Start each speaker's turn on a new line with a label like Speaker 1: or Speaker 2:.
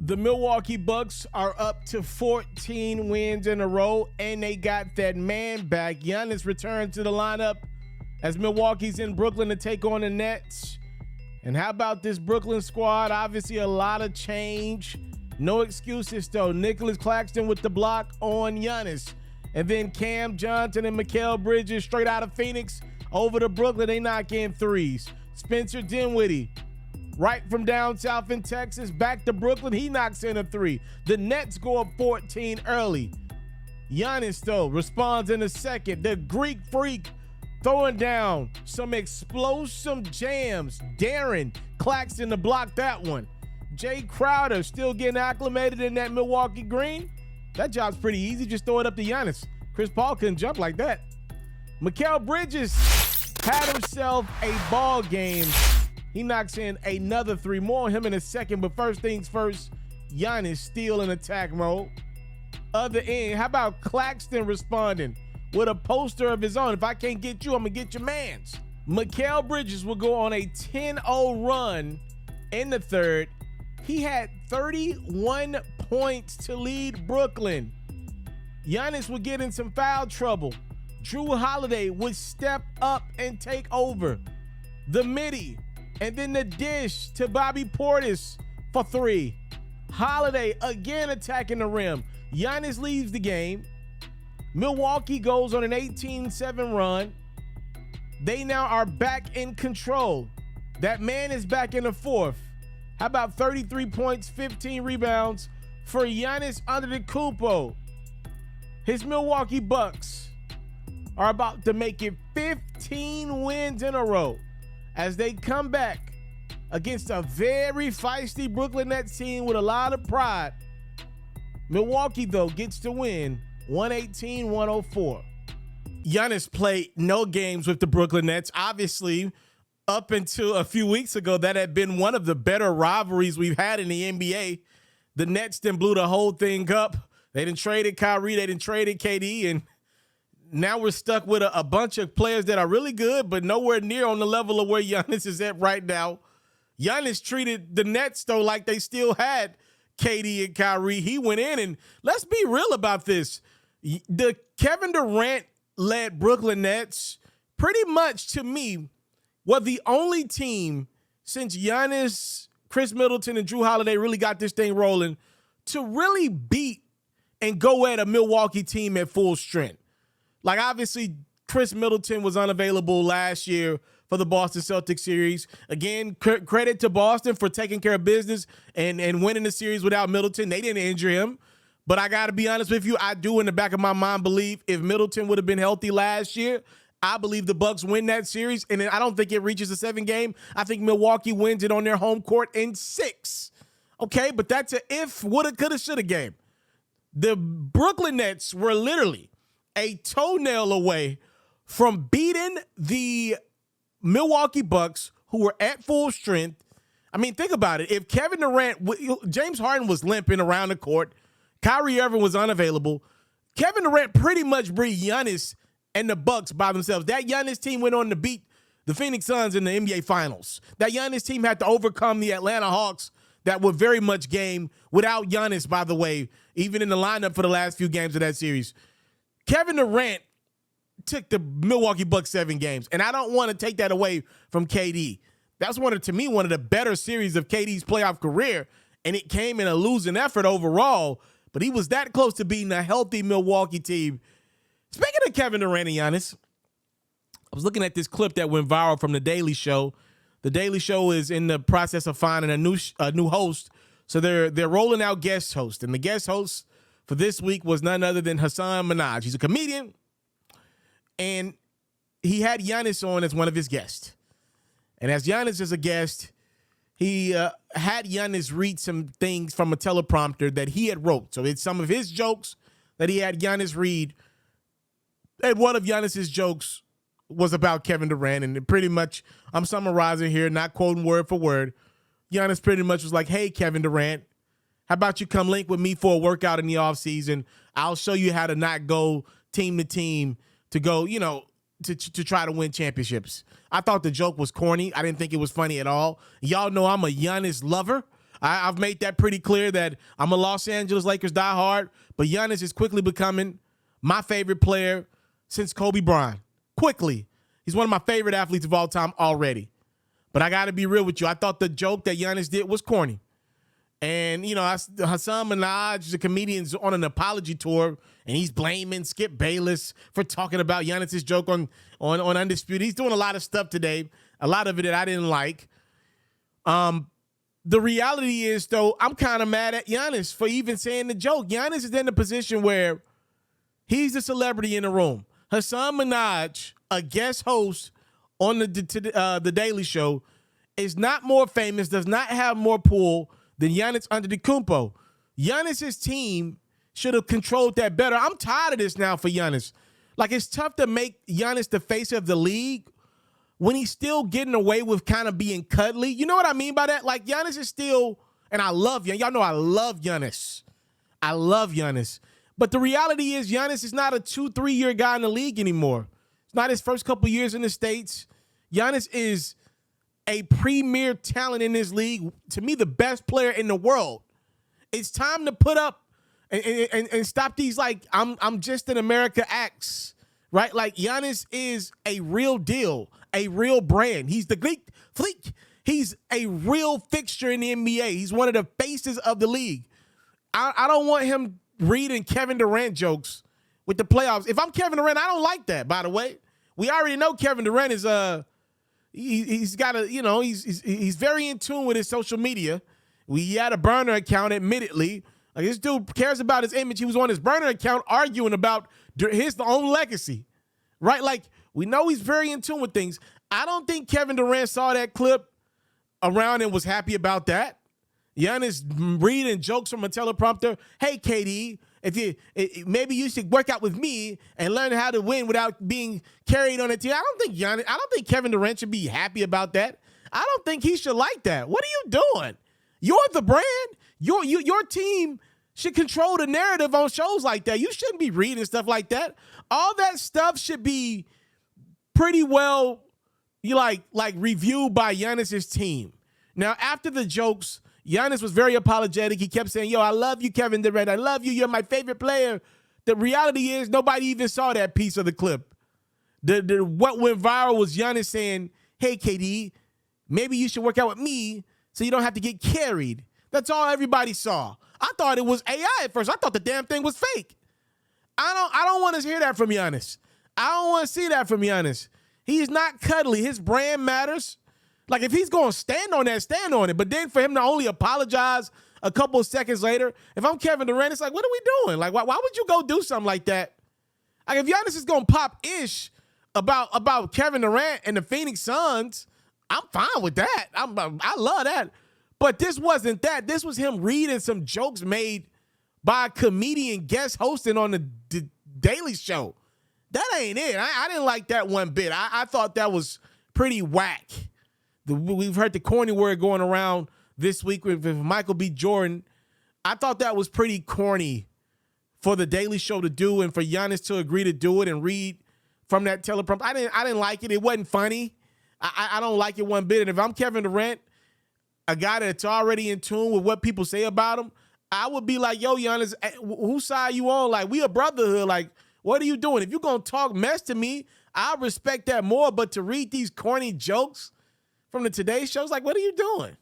Speaker 1: The Milwaukee Bucks are up to 14 wins in a row, and they got that man back. Giannis returned to the lineup as Milwaukee's in Brooklyn to take on the Nets. And how about this Brooklyn squad? Obviously a lot of change. No excuses, though. Nicholas Claxton with the block on Giannis. And then Cam Johnson and Mikal Bridges straight out of Phoenix over to Brooklyn. They knock in threes. Spencer Dinwiddie, right from down south in Texas, back to Brooklyn. He knocks in a three. The Nets go up 14 early. Giannis, though, responds in a second. The Greek Freak throwing down some explosive jams. Darren Claxton to block that one. Jay Crowder still getting acclimated in that Milwaukee green. That job's pretty easy. Just throw it up to Giannis. Chris Paul couldn't jump like that. Mikal Bridges had himself a ball game. He knocks in another three. More on him in a second, but first things first, Giannis still in attack mode. Other end, how about Claxton responding with a poster of his own? If I can't get you, I'm going to get your mans. Mikal Bridges will go on a 10-0 run in the third. He had 31 points to lead Brooklyn. Giannis would get in some foul trouble. Drew Holiday would step up and take over. The midi, and then the dish to Bobby Portis for three. Holiday again attacking the rim. Giannis leaves the game. Milwaukee goes on an 18-7 run. They now are back in control. That man is back in the fourth. How about 33 points, 15 rebounds for Giannis Antetokounmpo? His Milwaukee Bucks are about to make it 15 wins in a row as they come back against a very feisty Brooklyn Nets team with a lot of pride. Milwaukee, though, gets to win 118-104. Giannis played no games with the Brooklyn Nets. Obviously, up until a few weeks ago, that had been one of the better rivalries we've had in the NBA. The Nets then blew the whole thing up. They done traded Kyrie, they done traded KD, and now we're stuck with a bunch of players that are really good, but nowhere near on the level of where Giannis is at right now. Giannis treated the Nets, though, like they still had KD and Kyrie. He went in, and let's be real about this. The Kevin Durant-led Brooklyn Nets, pretty much to me, were the only team since Giannis, Chris Middleton, and Drew Holiday really got this thing rolling to really beat and go at a Milwaukee team at full strength. Like, obviously, Chris Middleton was unavailable last year for the Boston Celtics series. Again, credit to Boston for taking care of business and winning the series without Middleton. They didn't injure him. But I got to be honest with you, I do in the back of my mind believe if Middleton would have been healthy last year, I believe the Bucks win that series. And I don't think it reaches a 7 game. I think Milwaukee wins it on their home court in 6. Okay, but that's a if, woulda, coulda, shoulda game. The Brooklyn Nets were literally a toenail away from beating the Milwaukee Bucks, who were at full strength. I mean, think about it. If Kevin Durant, James Harden was limping around the court, Kyrie Irving was unavailable, Kevin Durant pretty much beat Giannis and the Bucks by themselves. That Giannis team went on to beat the Phoenix Suns in the NBA Finals. That Giannis team had to overcome the Atlanta Hawks that were very much game without Giannis, by the way, even in the lineup for the last few games of that series. Kevin Durant took the Milwaukee Bucks 7 games, and I don't want to take that away from KD. That's to me, one of the better series of KD's playoff career, and it came in a losing effort overall, but he was that close to beating a healthy Milwaukee team. Speaking of Kevin Durant and Giannis, I was looking at this clip that went viral from The Daily Show. The Daily Show is in the process of finding a new host, so they're rolling out guest hosts, and the guest host for this week was none other than Hassan Minhaj. He's a comedian, and he had Giannis on as one of his guests. And as Giannis is a guest, he had Giannis read some things from a teleprompter that he had wrote. So it's some of his jokes that he had Giannis read. And one of Giannis's jokes was about Kevin Durant. And pretty much, I'm summarizing here, not quoting word for word. Giannis pretty much was like, hey, Kevin Durant, how about you come link with me for a workout in the offseason? I'll show you how to not go team to team to go, to try to win championships. I thought the joke was corny. I didn't think it was funny at all. Y'all know I'm a Giannis lover. I've made that pretty clear that I'm a Los Angeles Lakers diehard, but Giannis is quickly becoming my favorite player since Kobe Bryant. Quickly. He's one of my favorite athletes of all time already. But I got to be real with you. I thought the joke that Giannis did was corny. And, you know, Hassan Minaj, the comedian's on an apology tour, and he's blaming Skip Bayless for talking about Giannis's joke on Undisputed. He's doing a lot of stuff today, a lot of it that I didn't like. The reality is, though, I'm kind of mad at Giannis for even saying the joke. Giannis is in a position where he's the celebrity in the room. Hassan Minaj, a guest host on the Daily Show, is not more famous, does not have more pull than Giannis Antetokounmpo. Giannis's team should have controlled that better. I'm tired of this now for Giannis. Like, it's tough to make Giannis the face of the league when he's still getting away with kind of being cuddly. You know what I mean by that? Like, Giannis is still, and I love Giannis. Y'all know I love Giannis. I love Giannis. But the reality is Giannis is not a 2-3 year guy in the league anymore. It's not his first couple years in the States. Giannis is a premier talent in this league. To me, the best player in the world. It's time to put up and stop these, like, I'm just an America acts, right? Like, Giannis is a real deal, a real brand. He's the Greek fleek. He's a real fixture in the NBA. He's one of the faces of the league. I don't want him reading Kevin Durant jokes with the playoffs. If I'm Kevin Durant, I don't like that, by the way. We already know Kevin Durant is he's got a, you know, he's very in tune with his social media. He had a burner account, admittedly. Like, this dude cares about his image. He was on his burner account arguing about his own legacy, right? Like, we know he's very in tune with things. I don't think Kevin Durant saw that clip around and was happy about that. Giannis reading jokes from a teleprompter. Hey, KD, maybe you should work out with me and learn how to win without being carried on a team. I don't think Kevin Durant should be happy about that. I don't think he should like that. What are you doing? You're the brand. Your team should control the narrative on shows like that. You shouldn't be reading stuff like that. All that stuff should be pretty well reviewed by Giannis's team. Now, after the jokes, Giannis was very apologetic. He kept saying, yo, I love you, Kevin Durant. I love you. You're my favorite player. The reality is nobody even saw that piece of the clip. What went viral was Giannis saying, hey, KD, maybe you should work out with me so you don't have to get carried. That's all everybody saw. I thought it was AI at first. I thought the damn thing was fake. I don't want to hear that from Giannis. I don't want to see that from Giannis. He's not cuddly. His brand matters. Like, if he's going to stand on that, stand on it. But then for him to only apologize a couple of seconds later, if I'm Kevin Durant, it's like, what are we doing? Like, why would you go do something like that? Like, if Giannis is going to pop ish about Kevin Durant and the Phoenix Suns, I'm fine with that. I love that. But this wasn't that. This was him reading some jokes made by a comedian guest hosting on the Daily Show. That ain't it. I didn't like that one bit. I thought that was pretty whack. We've heard the corny word going around this week with Michael B. Jordan. I thought that was pretty corny for the Daily Show to do and for Giannis to agree to do it and read from that teleprompter. I didn't like it. It wasn't funny. I don't like it one bit. And if I'm Kevin Durant, a guy that's already in tune with what people say about him, I would be like, yo, Giannis, whose side you on? Like, we a brotherhood. Like, what are you doing? If you're going to talk mess to me, I respect that more. But to read these corny jokes from the Today Show, like, what are you doing?